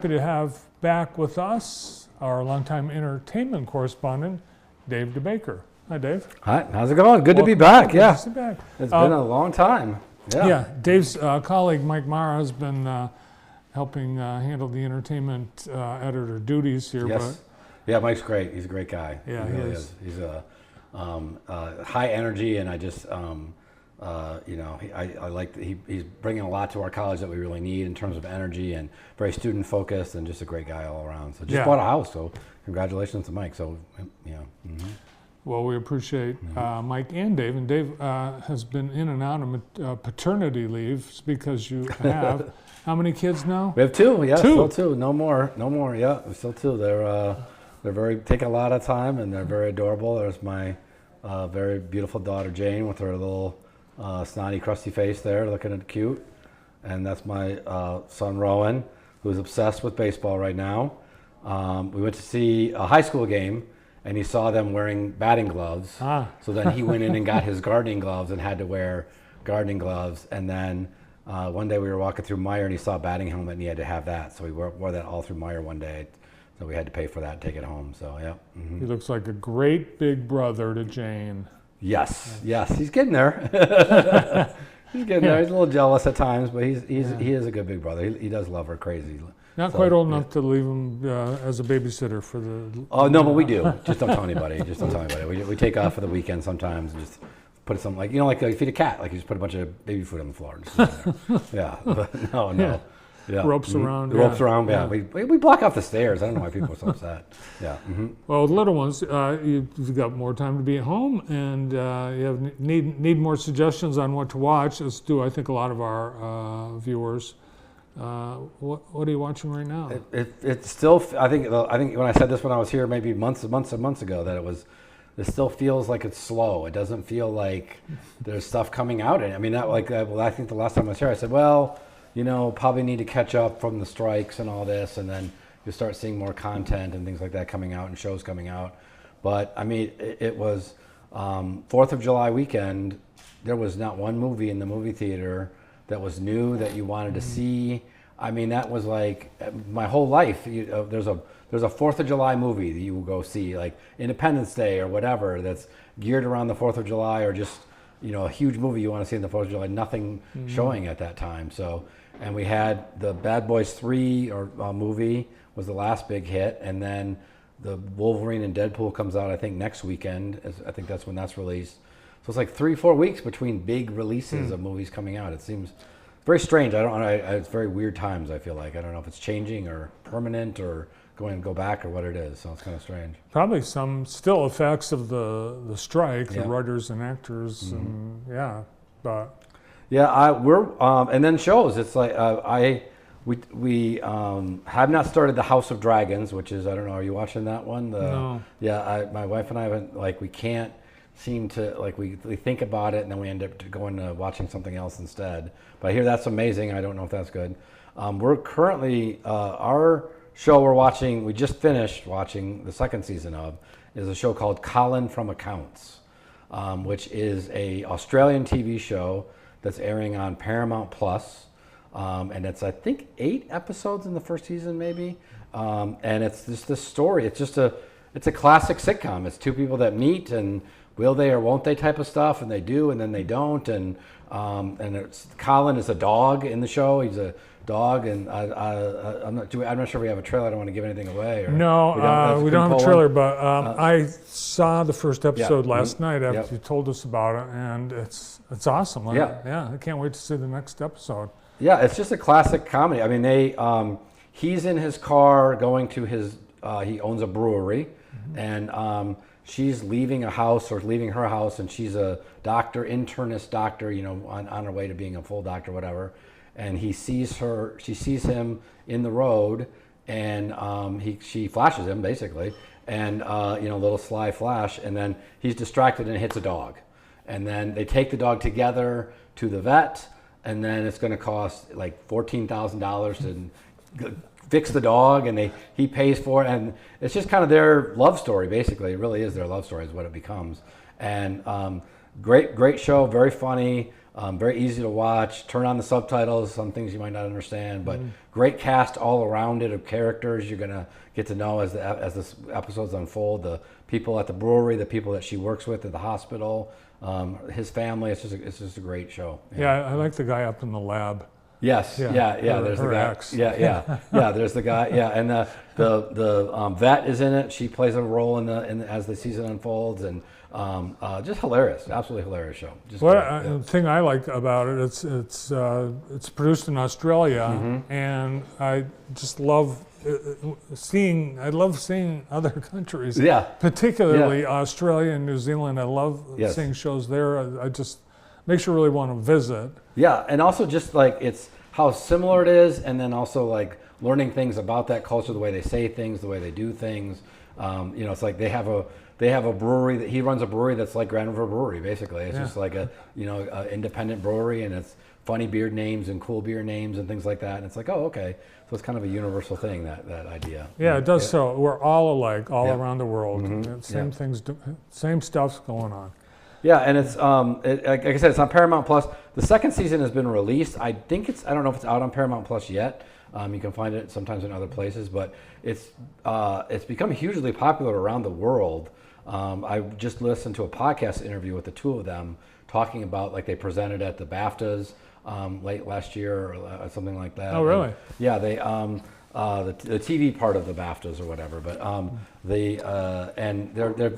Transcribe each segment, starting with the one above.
Happy to have back with us our longtime entertainment correspondent, Dave DeBaker. Hi, Dave. Hi, how's it going? Good to be back. Yeah, to be back. It's been a long time. Yeah, Dave's colleague Mike Mara has been helping handle the entertainment editor duties here. Yes. Yeah, Mike's great. He's a great guy. Yeah, he really is. He's a high energy, and I just, I like that he's bringing a lot to our college that we really need in terms of energy and very student focused and just a great guy all around. So just bought a house, so congratulations to Mike. So, yeah. Mm-hmm. Well, we appreciate Mike and Dave. And Dave has been in and out of paternity leave because you have how many kids now? We have two. Yeah, two. Still two. No more. Yeah, still two. They're take a lot of time and they're very adorable. There's my very beautiful daughter Jane with her little snotty, crusty face there, looking cute. And that's my son Rowan, who's obsessed with baseball right now. We went to see a high school game, and he saw them wearing batting gloves. So then he went in and got his gardening gloves and had to wear gardening gloves. And then one day we were walking through Meyer, and he saw a batting helmet, and he had to have that. So we wore that all through Meyer one day. So we had to pay for that and take it home. So, yeah. Mm-hmm. He looks like a great big brother to Jane. Yes, he's getting there. He's getting there. He's a little jealous at times, but he is a good big brother. He does love her crazy. Not quite old enough to leave him as a babysitter for the. Oh no, but we do. Just don't tell anybody. We take off for the weekend sometimes. And just put something like like you feed a cat. Like you just put a bunch of baby food on the floor. And just yeah, but no. Yeah. Yeah. Ropes around. Ropes around. Yeah. We block off the stairs. I don't know why people are so upset. Yeah. Mm-hmm. Well, with little ones, you've got more time to be at home, and you need more suggestions on what to watch. As do I think a lot of our viewers. What are you watching right now? It's still. I think when I said this when I was here, maybe months ago, that it still feels like it's slow. It doesn't feel like there's stuff coming out. I mean, I think the last time I was here, I said, well, probably need to catch up from the strikes and all this, and then you start seeing more content and things like that coming out and shows coming out. But I mean, it was 4th of July weekend. There was not one movie in the movie theater that was new that you wanted to see. I mean, that was like my whole life. There's a 4th of July movie that you will go see, like Independence Day or whatever, that's geared around the 4th of July, or just a huge movie you want to see in the 4th of July. Nothing showing at that time. So, and we had the Bad Boys 3 movie was the last big hit, and then the Wolverine and Deadpool comes out I think next weekend. I think that's when that's released. So it's like 3-4 weeks between big releases of movies coming out. It seems very strange. It's very weird times, I feel like. I don't know if it's changing or permanent or go back or what it is. So it's kind of strange. Probably some still effects of the strike, the writers and actors, and but. Yeah, and then shows. It's like we have not started the House of Dragons, which is, I don't know, are you watching that one? No. Yeah, my wife and I haven't, we can't seem to, we think about it and then we end up going to watching something else instead. But I hear that's amazing. I don't know if that's good. We're currently, our show we just finished watching the second season of, is a show called Colin from Accounts, which is a Australian TV show that's airing on Paramount Plus. And it's, I think, 8 episodes in the first season, maybe. And it's just this story. It's a classic sitcom. It's two people that meet and will they or won't they type of stuff, and they do and then they don't. And Colin is a dog in the show. He's a dog, and I'm not sure if we have a trailer. I don't want to give anything away. No, we don't have a trailer, but I saw the first episode last night after you told us about it, and it's awesome. I can't wait to see the next episode. Yeah, it's just a classic comedy. I mean, he's in his car going to his, he owns a brewery, and she's leaving her house, and she's a internist doctor, on her way to being a full doctor, whatever. And she sees him in the road, and she flashes him, basically, and, a little sly flash, and then he's distracted and hits a dog. And then they take the dog together to the vet, and then it's going to cost like $14,000 to fix the dog, and he pays for it, and it's just kind of their love story, basically. It really is their love story is what it becomes. And great show, very funny. Very easy to watch. Turn on the subtitles. Some things you might not understand, but great cast all around it of characters you're gonna get to know as the episodes unfold. The people at the brewery, the people that she works with at the hospital, his family. It's just a great show. Yeah, I like the guy up in the lab. Yes. Yeah. There's the guy. Ex. Yeah. There's the guy. Yeah, and the vet is in it. She plays a role in as the season unfolds, and just hilarious. Absolutely hilarious show. Just The thing I like about it, it's produced in Australia, and I just love seeing other countries. Yeah. Particularly Australia and New Zealand. I love seeing shows there. I just makes you really want to visit. Yeah, and also just like it's how similar it is, and then also like learning things about that culture, the way they say things, the way they do things. It's like they have a brewery that he runs a brewery that's like Grand River Brewery, basically. It's just like a independent brewery, and it's funny beer names and cool beer names and things like that. And it's like, oh, okay, so it's kind of a universal thing, that idea. Yeah, it does. So we're all alike, all around the world. Same things, same stuff's going on. Yeah, and it's like I said, it's on Paramount Plus. The second season has been released. I don't know if it's out on Paramount Plus yet. You can find it sometimes in other places, but it's become hugely popular around the world. I just listened to a podcast interview with the two of them talking about, like, they presented at the BAFTAs late last year or something like that. Oh, really? And, yeah, they the TV part of the BAFTAs or whatever, but and they're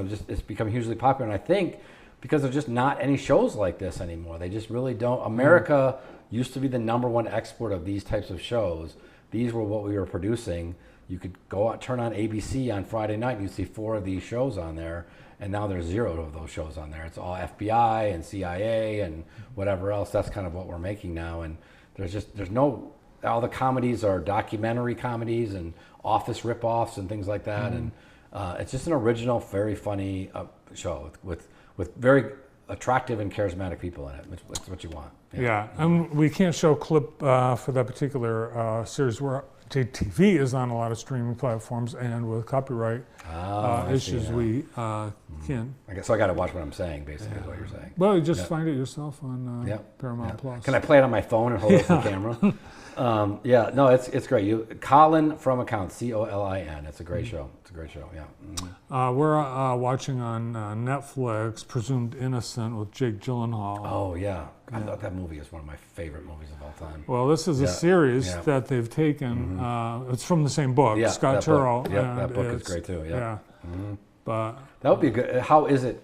just it's become hugely popular, and I think because there's just not any shows like this anymore. They just really don't. America used to be the #1 export of these types of shows. These were what we were producing. You could go out, turn on ABC on Friday night, and you see 4 of these shows on there, and now there's 0 of those shows on there. It's all FBI and CIA and whatever else. That's kind of what we're making now, and there's no. All the comedies are documentary comedies and Office ripoffs and things like that, and it's just an original, very funny show with very attractive and charismatic people in it, which is what you want. Yeah, and we can't show clip for that particular series where JTV is on a lot of streaming platforms, and with copyright issues, we can't. I guess so. I got to watch what I'm saying, basically, is what you're saying. Well, you just find it yourself on Paramount Plus. Can I play it on my phone and hold it to the camera? No, it's great. Colin from Accounts, Colin. It's a great show. It's a great show. Yeah. We're watching on Netflix, Presumed Innocent with Jake Gyllenhaal. Oh yeah, I thought that movie is one of my favorite movies of all time. Well, this is a series that they've taken. It's from the same book, Scott Turow. Yeah, that book is great too. Yeah. But that would be good. How is it?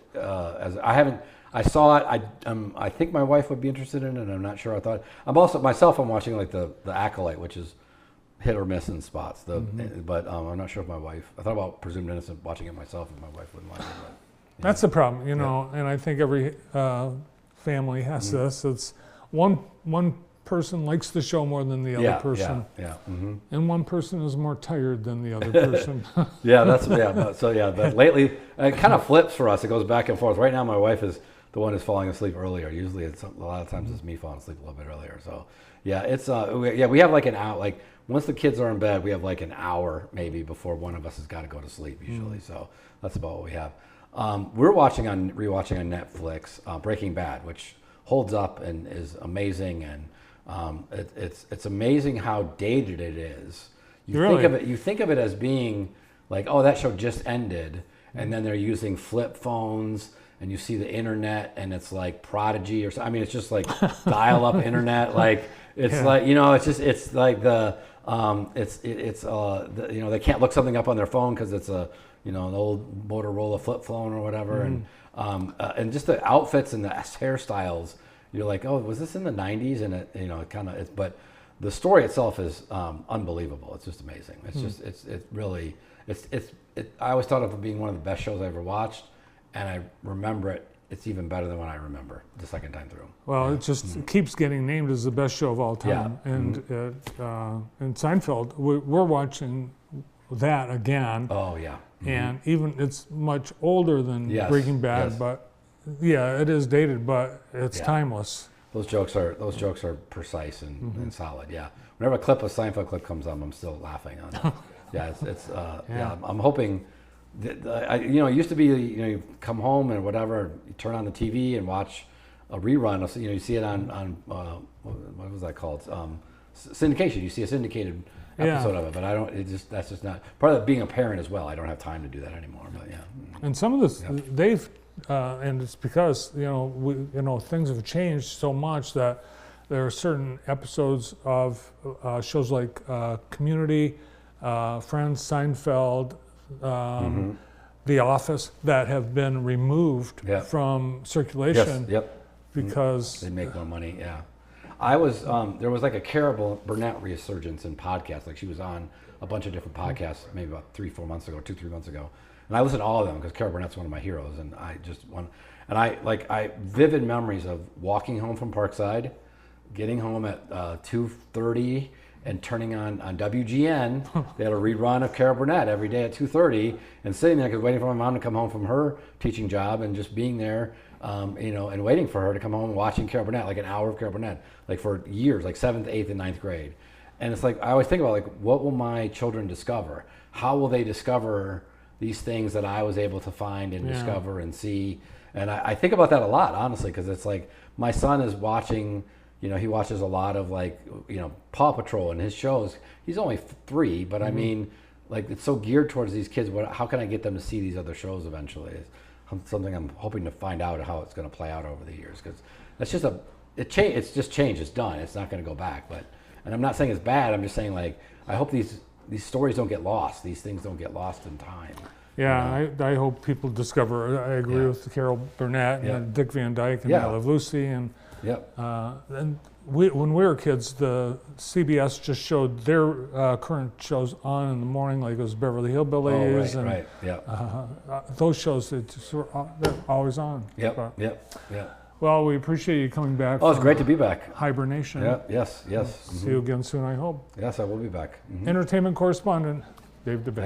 I saw it. I think my wife would be interested in it. I'm not sure. I'm watching like the Acolyte, which is hit or miss in spots. But I'm not sure if my wife. I thought about Presumed Innocent, watching it myself, if my wife wouldn't like it. But, that's the problem, and I think every family has this. It's one person likes the show more than the other person. And one person is more tired than the other person. But lately it kind of flips for us. It goes back and forth. Right now, my wife is the one who's falling asleep earlier. Usually, a lot of times it's me falling asleep a little bit earlier. So, it's we have like an hour. Like once the kids are in bed, we have like an hour maybe before one of us has got to go to sleep usually. So that's about what we have. We're rewatching on Netflix Breaking Bad, which holds up and is amazing, and it's amazing how dated it is. You think of it as being like, oh, that show just ended, and then they're using flip phones, and you see the internet, and it's like Prodigy or something. I mean, it's just like dial-up internet. Like it's like it's like the they can't look something up on their phone because it's an old Motorola flip phone or whatever, and just the outfits and the hairstyles. You're like, oh, was this in the 90s? And it but the story itself is unbelievable. It's just amazing. It's just it really I always thought of it being one of the best shows I ever watched, and I remember it. It's even better than what I remember the second time through. Well, it just keeps getting named as the best show of all time. Yeah. And in Seinfeld, we're watching that again. Oh yeah. And even it's much older than Breaking Bad, but it is dated, but it's timeless. Those jokes are precise and solid. Yeah. Whenever a Seinfeld clip comes up, I'm still laughing on it. I'm hoping. It used to be you come home and whatever, you turn on the TV and watch a rerun of, you see it on what was that called? Syndication. You see a syndicated episode of it, but I don't. That's just not part of being a parent as well. I don't have time to do that anymore. But yeah. And some of this, they've, and it's because things have changed so much that there are certain episodes of shows like Community, Friends, Seinfeld, The Office that have been removed from circulation. Yes. Yep. Because they make more money. Yeah. I was there was like a Carol Burnett resurgence in podcasts. Like she was on a bunch of different podcasts maybe about 3-4 months ago, 2-3 months ago, and I listened to all of them because Carol Burnett's one of my heroes, and I vivid memories of walking home from Parkside, getting home at 2:30 and turning on WGN. They had a rerun of Carol Burnett every day at 2:30, and sitting there because waiting for my mom to come home from her teaching job, and just being there, and waiting for her to come home and watching Carol Burnett, like an hour of Carol Burnett, like for years, like 7th, 8th, and 9th grade. And it's like I always think about, like, what will my children discover? How will they discover these things that I was able to find and discover and see? And I think about that a lot, honestly, because it's like my son is watching. He watches a lot of Paw Patrol and his shows. He's only 3, but I mean, like, it's so geared towards these kids. How can I get them to see these other shows eventually? Is something I'm hoping to find out how it's going to play out over the years, because that's just it's just changed. It's done. It's not going to go back. And I'm not saying it's bad. I'm just saying, like, I hope these stories don't get lost. These things don't get lost in time. Yeah, I hope people discover. I agree with Carol Burnett and Dick Van Dyke and I Love Lucy and. Yep. And when we were kids, the CBS just showed their current shows on in the morning, like it was Beverly Hillbillies. Right. Yeah. Those shows that they're always on. Yep. But, Yep. Well, we appreciate you coming back. Oh, it's great to be back. Hibernation. Yeah. Yes. See you again soon, I hope. Yes, I will be back. Entertainment correspondent Dave DeBaker.